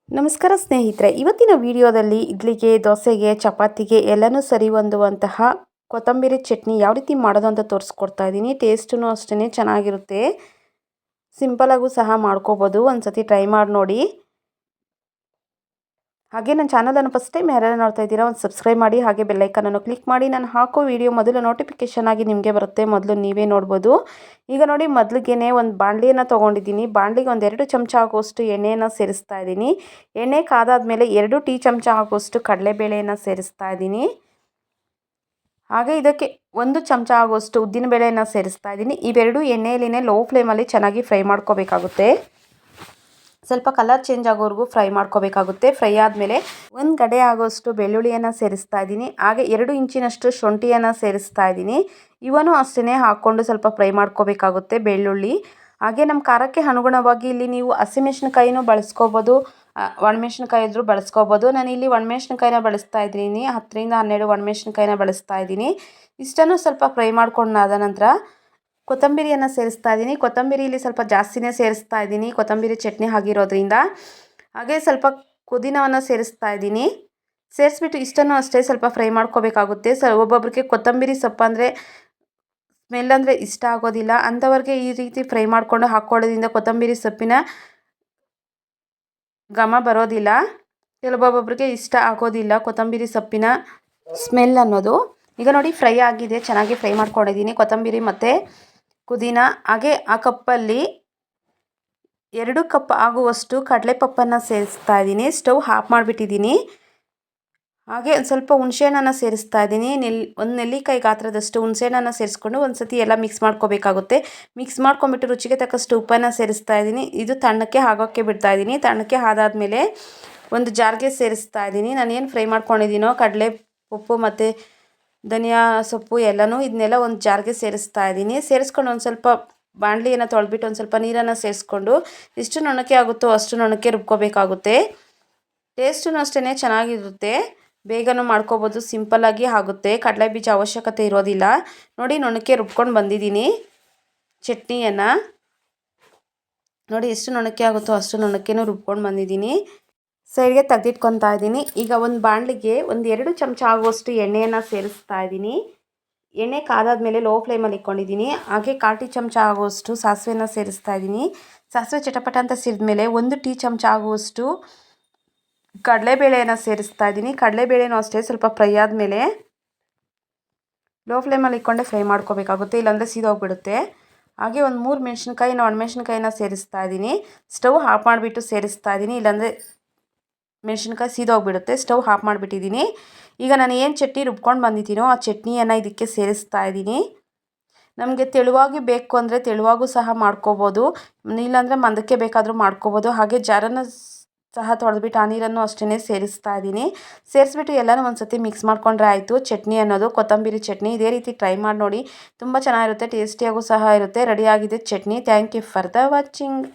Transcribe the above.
ನಮಸ್ಕಾರ ಸ್ನೇಹಿತರೆ, ಇವತ್ತಿನ ವಿಡಿಯೋದಲ್ಲಿ ಇಡ್ಲಿಗೆ, ದೋಸೆಗೆ, ಚಪಾತಿಗೆ ಎಲ್ಲನೂ ಸರಿ ಹೊಂದುವಂತಹ ಕೊತ್ತಂಬರಿ ಚಟ್ನಿ ಯಾವ ರೀತಿ ಮಾಡೋದು ಅಂತ ತೋರಿಸ್ಕೊಡ್ತಾ ಇದ್ದೀನಿ. ಟೇಸ್ಟೂ ಅಷ್ಟೇ ಚೆನ್ನಾಗಿರುತ್ತೆ. ಸಿಂಪಲಾಗೂ ಸಹ ಮಾಡ್ಕೋಬೋದು. ಒಂದ್ಸತಿ ಟ್ರೈ ಮಾಡಿ ನೋಡಿ. ಹಾಗೆ ನನ್ನ ಚಾನಲನ್ನು ಫಸ್ಟ್ ಟೈಮ್ ಯಾರೆಲ್ಲ ನೋಡ್ತಾ ಇದ್ದೀರಾ ಒಂದು ಸಬ್ಸ್ಕ್ರೈಬ್ ಮಾಡಿ, ಹಾಗೆ ಬೆಲ್ಲೈಕನನ್ನು ಕ್ಲಿಕ್ ಮಾಡಿ. ನಾನು ಹಾಕೋ ವಿಡಿಯೋ ಮೊದಲು ನೋಟಿಫಿಕೇಷನ್ ಆಗಿ ನಿಮಗೆ ಬರುತ್ತೆ, ಮೊದಲು ನೀವೇ ನೋಡ್ಬೋದು. ಈಗ ನೋಡಿ, ಮೊದಲಿಗೆ ಒಂದು ಬಾಣಲಿಯನ್ನು ತೊಗೊಂಡಿದ್ದೀನಿ. ಬಾಣಲಿಗೆ ಒಂದು 2 ಚಮಚ ಆಗುವಷ್ಟು ಎಣ್ಣೆಯನ್ನು ಸೇರಿಸ್ತಾ ಇದ್ದೀನಿ. ಎಣ್ಣೆ ಕಾದಾದ್ಮೇಲೆ 2 ಟೀ ಚಮಚ ಆಗುವಷ್ಟು ಕಡಲೆಬೇಳೆಯನ್ನು ಸೇರಿಸ್ತಾ ಇದ್ದೀನಿ. ಹಾಗೆ ಇದಕ್ಕೆ 1 ಚಮಚ ಆಗುವಷ್ಟು ಉದ್ದಿನಬೇಳೆಯನ್ನು ಸೇರಿಸ್ತಾ ಇದ್ದೀನಿ. ಇವೆರಡು ಎಣ್ಣೆಯಲ್ಲಿನೇ ಲೋ ಫ್ಲೇಮಲ್ಲಿ ಚೆನ್ನಾಗಿ ಫ್ರೈ ಮಾಡ್ಕೋಬೇಕಾಗುತ್ತೆ. ಸ್ವಲ್ಪ ಕಲರ್ ಚೇಂಜ್ ಆಗೋವರೆಗೂ ಫ್ರೈ ಮಾಡ್ಕೋಬೇಕಾಗುತ್ತೆ. ಫ್ರೈ ಆದಮೇಲೆ 1 ಗಡ್ಡೆ ಆಗೋಷ್ಟು ಬೆಳ್ಳುಳ್ಳಿಯನ್ನು ಸೇರಿಸ್ತಾ ಇದ್ದೀನಿ. ಹಾಗೆ 2 ಇಂಚಿನಷ್ಟು ಶುಂಠಿಯನ್ನು ಸೇರಿಸ್ತಾ ಇದ್ದೀನಿ. ಇವನು ಅಷ್ಟೇ ಹಾಕ್ಕೊಂಡು ಸ್ವಲ್ಪ ಫ್ರೈ ಮಾಡ್ಕೋಬೇಕಾಗುತ್ತೆ ಬೆಳ್ಳುಳ್ಳಿ. ಹಾಗೆ ನಮ್ಮ ಖಾರಕ್ಕೆ ಅನುಗುಣವಾಗಿ ಇಲ್ಲಿ ನೀವು ಹಸಿಮೆಣ್ಸಿನ್ಕಾಯಿನೂ ಬಳಸ್ಕೋಬೋದು, ಒಣಮೆಣ್ಸಿನ್ಕಾಯಿ ಇದ್ರೂ ಬಳಸ್ಕೋಬೋದು. ನಾನು ಇಲ್ಲಿ ಒಣಮೆಣ್ಸಿನ್ಕಾಯಿನ ಬಳಸ್ತಾ ಇದ್ದೀನಿ. 10 ರಿಂದ 12 ಒಣಮೆಣ್ಸಿನ್ಕಾಯಿನ ಬಳಸ್ತಾ ಇದ್ದೀನಿ. ಇಷ್ಟನ್ನು ಸ್ವಲ್ಪ ಫ್ರೈ ಮಾಡ್ಕೊಂಡಾದ ನಂತರ ಕೊತ್ತಂಬರಿಯನ್ನು ಸೇರಿಸ್ತಾ ಇದ್ದೀನಿ. ಕೊತ್ತಂಬರಿ ಇಲ್ಲಿ ಸ್ವಲ್ಪ ಜಾಸ್ತಿನೇ ಸೇರಿಸ್ತಾ ಇದ್ದೀನಿ, ಕೊತ್ತಂಬರಿ ಚಟ್ನಿ ಆಗಿರೋದ್ರಿಂದ. ಹಾಗೆ ಸ್ವಲ್ಪ ಪುದೀನವನ್ನು ಸೇರಿಸ್ತಾ ಇದ್ದೀನಿ. ಸೇರಿಸ್ಬಿಟ್ಟು ಇಷ್ಟನ್ನು ಅಷ್ಟೇ ಸ್ವಲ್ಪ ಫ್ರೈ ಮಾಡ್ಕೋಬೇಕಾಗುತ್ತೆ. ಒಬ್ಬೊಬ್ಬರಿಗೆ ಕೊತ್ತಂಬರಿ ಸೊಪ್ಪು ಅಂದರೆ ಸ್ಮೆಲ್ ಅಂದರೆ ಇಷ್ಟ ಆಗೋದಿಲ್ಲ. ಅಂಥವ್ರಿಗೆ ಈ ರೀತಿ ಫ್ರೈ ಮಾಡಿಕೊಂಡು ಹಾಕ್ಕೊಳ್ಳೋದ್ರಿಂದ ಕೊತ್ತಂಬರಿ ಸೊಪ್ಪಿನ ಘಮ ಬರೋದಿಲ್ಲ. ಕೆಲವೊಬ್ಬೊಬ್ಬರಿಗೆ ಇಷ್ಟ ಆಗೋದಿಲ್ಲ ಕೊತ್ತಂಬರಿ ಸೊಪ್ಪಿನ ಸ್ಮೆಲ್ ಅನ್ನೋದು. ಈಗ ನೋಡಿ, ಫ್ರೈ ಆಗಿದೆ, ಚೆನ್ನಾಗಿ ಫ್ರೈ ಮಾಡ್ಕೊಂಡಿದ್ದೀನಿ ಕೊತ್ತಂಬರಿ ಮತ್ತು ಪುದೀನ. ಹಾಗೆ ಆ ಕಪ್ಪಲ್ಲಿ 2 ಕಪ್ ಆಗುವಷ್ಟು ಕಡಲೆಪಪ್ಪನ್ನು ಸೇರಿಸ್ತಾ ಇದ್ದೀನಿ. ಸ್ಟವ್ ಆಫ್ ಮಾಡಿಬಿಟ್ಟಿದ್ದೀನಿ. ಹಾಗೆ ಒಂದು ಸ್ವಲ್ಪ ಹುಣಸೆಹಣ್ಣನ್ನು ಸೇರಿಸ್ತಾ ಇದ್ದೀನಿ. ಒಂದು ನೆಲ್ಲಿಕಾಯಿ ಗಾತ್ರದಷ್ಟು ಹುಣಸೆಹಣ್ಣನ್ನು ಸೇರಿಸ್ಕೊಂಡು ಒಂದು ಸತಿ ಎಲ್ಲ ಮಿಕ್ಸ್ ಮಾಡ್ಕೋಬೇಕಾಗುತ್ತೆ. ಮಿಕ್ಸ್ ಮಾಡ್ಕೊಂಬಿಟ್ಟು ರುಚಿಗೆ ತಕ್ಕಷ್ಟು ಉಪ್ಪನ್ನು ಸೇರಿಸ್ತಾ ಇದ್ದೀನಿ. ಇದು ತಣ್ಣಕ್ಕೆ ಆಗೋಕ್ಕೆ ಬಿಡ್ತಾ ಇದ್ದೀನಿ. ತಣ್ಣಕ್ಕೆ ಆದಾದಮೇಲೆ ಒಂದು ಜಾರ್ಗೆ ಸೇರಿಸ್ತಾ ಇದ್ದೀನಿ. ನಾನೇನು ಫ್ರೈ ಮಾಡ್ಕೊಂಡಿದ್ದೀನೋ ಕಡಲೆ ಪಪ್ಪು ಮತ್ತು ಧನಿಯಾ ಸೊಪ್ಪು ಎಲ್ಲನೂ ಇದನ್ನೆಲ್ಲ ಒಂದು ಜಾರ್ಗೆ ಸೇರಿಸ್ತಾ ಇದ್ದೀನಿ. ಸೇರಿಸ್ಕೊಂಡು ಒಂದು ಸ್ವಲ್ಪ ಬಾಣಲಿಯನ್ನು ತೊಳೆದ್ಬಿಟ್ಟು ಒಂದು ಸ್ವಲ್ಪ ನೀರನ್ನು ಸೇರಿಸ್ಕೊಂಡು ಎಷ್ಟು ನುಣ್ಣಕ್ಕೆ ಆಗುತ್ತೋ ಅಷ್ಟು ನುಣ್ಣಕ್ಕೆ ರುಬ್ಕೋಬೇಕಾಗುತ್ತೆ. ಟೇಸ್ಟೂ ಅಷ್ಟೇ ಚೆನ್ನಾಗಿರುತ್ತೆ. ಬೇಗನೂ ಮಾಡ್ಕೋಬೋದು, ಸಿಂಪಲ್ಲಾಗಿ ಆಗುತ್ತೆ. ಕಡಲೆ ಬೀಜ ಅವಶ್ಯಕತೆ ಇರೋದಿಲ್ಲ. ನೋಡಿ, ನುಣ್ಣಕ್ಕೆ ರುಬ್ಕೊಂಡು ಬಂದಿದ್ದೀನಿ ಚಟ್ನಿಯನ್ನು. ನೋಡಿ, ಎಷ್ಟು ನುಣ್ಣಕ್ಕೆ ಆಗುತ್ತೋ ಅಷ್ಟು ನುಣ್ಣಕ್ಕೆನೂ ರುಬ್ಕೊಂಡು ಬಂದಿದ್ದೀನಿ. ಸೈಡ್ಗೆ ತೆಗೆದಿಟ್ಕೊತಾ ಇದ್ದೀನಿ. ಈಗ ಒಂದು ಬಾಣಲಿಗೆ ಒಂದು 2 ಚಮಚ ಆಗುವಷ್ಟು ಎಣ್ಣೆಯನ್ನು ಸೇರಿಸ್ತಾ ಇದ್ದೀನಿ. ಎಣ್ಣೆ ಕಾದಾದ್ಮೇಲೆ ಲೋ ಫ್ಲೇಮಲ್ಲಿ ಇಟ್ಕೊಂಡಿದ್ದೀನಿ. ಹಾಗೆ 1/4 ಟೀ ಚಮಚ ಆಗುವಷ್ಟು ಸಾಸಿವೆನ ಸೇರಿಸ್ತಾ ಇದ್ದೀನಿ. ಸಾಸಿವೆ ಚಟಪಟ ಅಂತ ಸಿಡಿದ್ಮೇಲೆ 1 ಟೀ ಚಮಚ ಆಗುವಷ್ಟು ಕಡಲೆಬೇಳೆಯನ್ನು ಸೇರಿಸ್ತಾ ಇದ್ದೀನಿ. ಕಡಲೆಬೇಳೆನೂ ಅಷ್ಟೇ ಸ್ವಲ್ಪ ಫ್ರೈ ಆದಮೇಲೆ ಲೋ ಫ್ಲೇಮಲ್ಲಿ ಇಟ್ಕೊಂಡೆ ಫ್ರೈ ಮಾಡ್ಕೋಬೇಕಾಗುತ್ತೆ, ಇಲ್ಲಾಂದರೆ ಸೀದೋಗ್ಬಿಡುತ್ತೆ. ಹಾಗೆ ಒಂದು 3 ಒಣಮೆಣ್ಸಿನ್ಕಾಯಿನ ಸೇರಿಸ್ತಾ ಇದ್ದೀನಿ. ಸ್ಟವ್ ಆಫ್ ಮಾಡಿಬಿಟ್ಟು ಸೇರಿಸ್ತಾ ಇದ್ದೀನಿ, ಇಲ್ಲಾಂದರೆ ಮೆಣಸಿನ್ಕಾಯಿ ಸೀದೋಗ್ಬಿಡುತ್ತೆ. Stove off ಮಾಡಿಬಿಟ್ಟಿದ್ದೀನಿ. ಈಗ ನಾನು ಏನು ಚಟ್ನಿ ರುಬ್ಕೊಂಡು ಬಂದಿದ್ದೀನೋ ಆ ಚಟ್ನಿಯನ್ನು ಇದಕ್ಕೆ ಸೇರಿಸ್ತಾ ಇದ್ದೀನಿ. ನಮಗೆ ತೆಳುವಾಗಿ ಬೇಕು ಅಂದರೆ ತೆಳುವಾಗೂ ಸಹ ಮಾಡ್ಕೋಬೋದು, ಇಲ್ಲಾಂದರೆ ಮಂದಕ್ಕೆ ಬೇಕಾದರೂ ಮಾಡ್ಕೋಬೋದು. ಹಾಗೆ ಜಾರನ್ನು ಸಹ ತೊಳೆದ್ಬಿಟ್ಟು ಆ ನೀರನ್ನು ಅಷ್ಟೇ ಸೇರಿಸ್ತಾ ಇದ್ದೀನಿ. ಸೇರಿಸ್ಬಿಟ್ಟು ಎಲ್ಲನೂ ಒಂದು ಸತಿ ಮಿಕ್ಸ್ ಮಾಡ್ಕೊಂಡ್ರೆ ಆಯಿತು ಚಟ್ನಿ ಅನ್ನೋದು, ಕೊತ್ತಂಬರಿ ಚಟ್ನಿ. ಇದೇ ರೀತಿ ಟ್ರೈ ಮಾಡಿ ನೋಡಿ, ತುಂಬ ಚೆನ್ನಾಗಿರುತ್ತೆ, ಟೇಸ್ಟಿಯಾಗೂ ಸಹ ಇರುತ್ತೆ. ರೆಡಿಯಾಗಿದೆ chutney. Thank you for the watching.